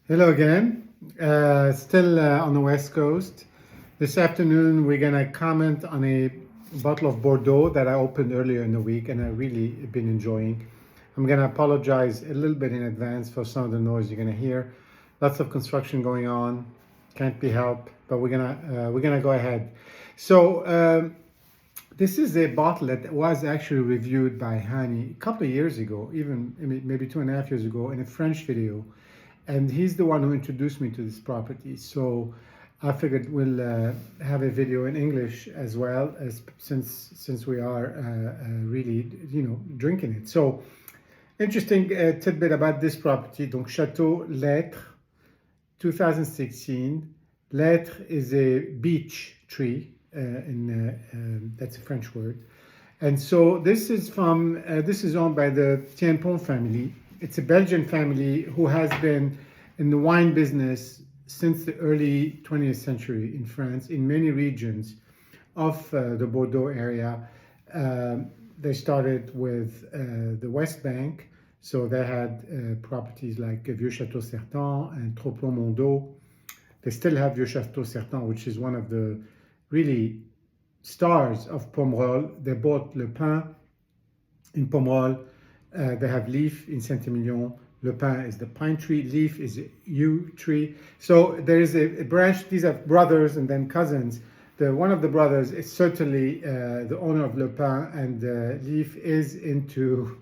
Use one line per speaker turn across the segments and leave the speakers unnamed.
Hello again. Still on the West Coast. This afternoon, we're going to comment on a bottle of Bordeaux that I opened earlier in the week and I really been enjoying. I'm going to apologize a little bit in advance for some of the noise you're going to hear. Lots of construction going on. Can't be helped, but we're gonna go ahead. So this is a bottle that was actually reviewed by Hani a couple of years ago, even maybe 2.5 years ago, in a French video, and he's the one who introduced me to this property. So I figured we'll have a video in English as well, as since we are really drinking it. So interesting tidbit about this property. Donc Château Lettres, 2016. Lettres is a beech tree. That's a French word, and so this is owned by the Thienpont family. It's a Belgian family who has been in the wine business since the early 20th century in France, in many regions of the Bordeaux area. They started with the West Bank, so they had properties like Vieux Château Certain and Troplon-Mondeau. They still have Vieux Château Certain, which is one of the really stars of Pomerol. They bought Le Pin in Pomerol. They have Leaf in Saint-Emilion. Le Pin is the pine tree. Leaf is a yew tree. So there is a branch. These are brothers and then cousins. One of the brothers is certainly the owner of Le Pin, and Leaf is into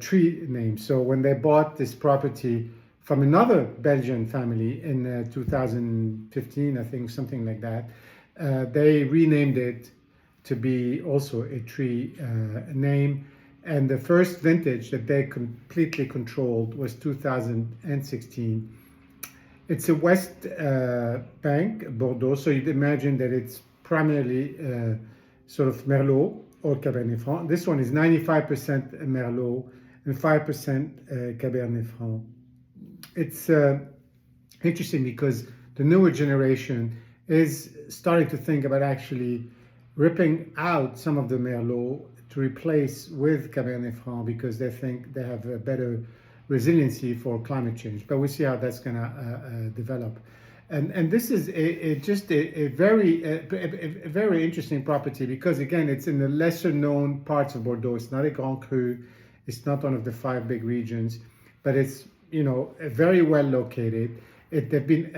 tree names. So when they bought this property from another Belgian family in 2015, I think, something like that, they renamed it to be also a tree name. And the first vintage that they completely controlled was 2016. It's a West Bank, Bordeaux, so you'd imagine that it's primarily sort of Merlot or Cabernet Franc. This one is 95% Merlot and 5% Cabernet Franc. It's interesting because the newer generation is starting to think about actually ripping out some of the Merlot to replace with Cabernet Franc because they think they have a better resiliency for climate change. But we'll see how that's going to develop. And this is just a very interesting property because, again, it's in the lesser known parts of Bordeaux. It's not a Grand Cru. It's not one of the 5 big regions, but it's very well located. They've been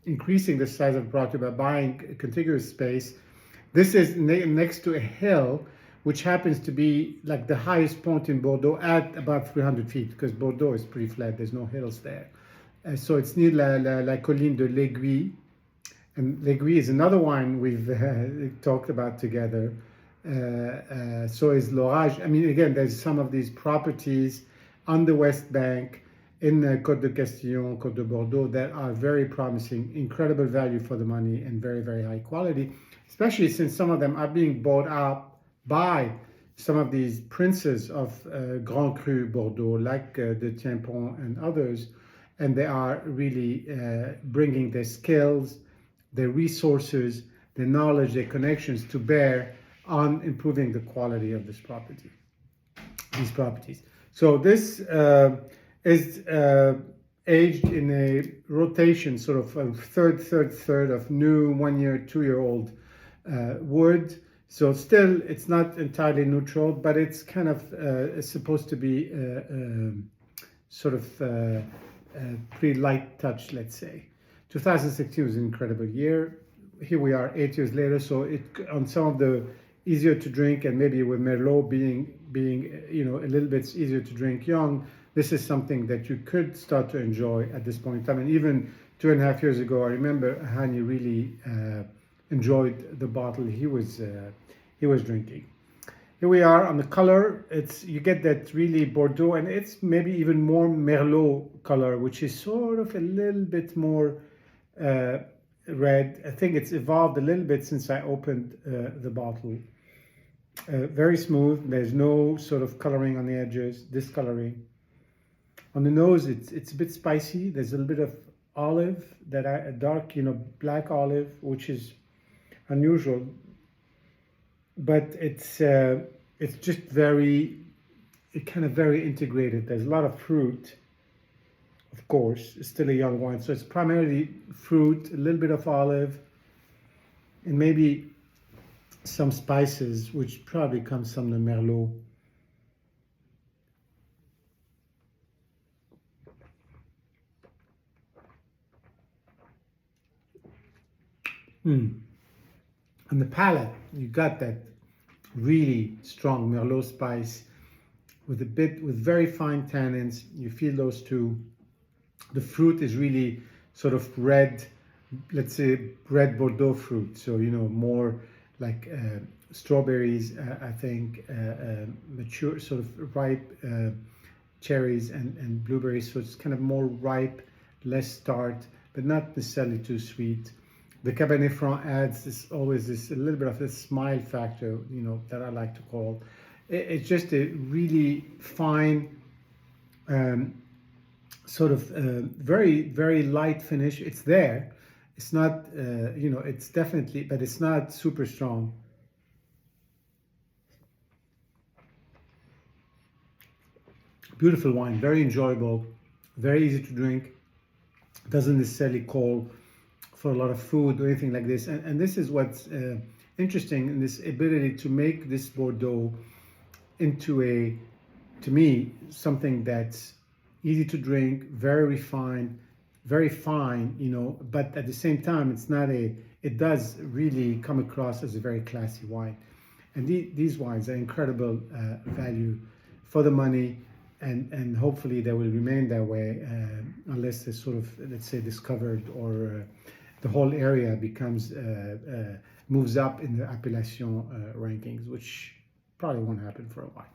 increasing the size of the property by buying contiguous space. This is next to a hill, which happens to be like the highest point in Bordeaux at about 300 feet, because Bordeaux is pretty flat. There's no hills there. So it's near la colline de l'Aiguille. And l'Aiguille is another wine we've talked about together. So is l'Orage. I mean, again, there's some of these properties on the West Bank in Côtes de Castillon, Côtes de Bordeaux, that are very promising, incredible value for the money, and very, very high quality, especially since some of them are being bought out by some of these princes of Grand Cru Bordeaux, like the Thienpont and others, and they are really bringing their skills, their resources, their knowledge, their connections to bear on improving the quality of these properties. So this is aged in a rotation, sort of a third of new 1 year, 2-year-old wood. So still, it's not entirely neutral, but it's kind of supposed to be sort of pretty light touch, let's say. 2016 was an incredible year. Here we are 8 years later, so on some of the easier to drink, and maybe with Merlot being a little bit easier to drink young, this is something that you could start to enjoy at this point in time. And even 2.5 years ago, I remember Hani really enjoyed the bottle he was drinking. Here we are on the color. You get that really Bordeaux, and it's maybe even more Merlot color, which is sort of a little bit more red. I think it's evolved a little bit since I opened the bottle. Very smooth. There's no sort of coloring on the edges, discoloring. On the nose, it's a bit spicy. There's a little bit of olive, a dark, black olive, which is unusual. But it's just very integrated. There's a lot of fruit, course. It's still a young wine, so it's primarily fruit, a little bit of olive, and maybe some spices, which probably comes from the Merlot. On the palate, you got that really strong Merlot spice with very fine tannins. You feel those two. The fruit is really sort of red, let's say red Bordeaux fruit. So, more like strawberries, I think, mature, sort of ripe cherries and blueberries. So it's kind of more ripe, less tart, but not necessarily too sweet. The Cabernet Franc adds always a little bit of this smile factor, that I like to call. It's just a really fine, sort of very, very light finish. It's there. It's not, it's definitely, but it's not super strong. Beautiful wine, very enjoyable, very easy to drink. Doesn't necessarily call for a lot of food or anything like this. And this is what's interesting in this ability to make this Bordeaux into to me, something that's easy to drink, very refined, very fine, but at the same time, it does really come across as a very classy wine. And these wines are incredible value for the money, and hopefully they will remain that way unless they're sort of, let's say, discovered or the whole area moves up in the appellation rankings, which probably won't happen for a while.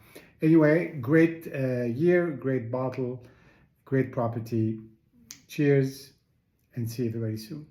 Anyway, great year, great bottle, great property. Cheers, and see everybody soon.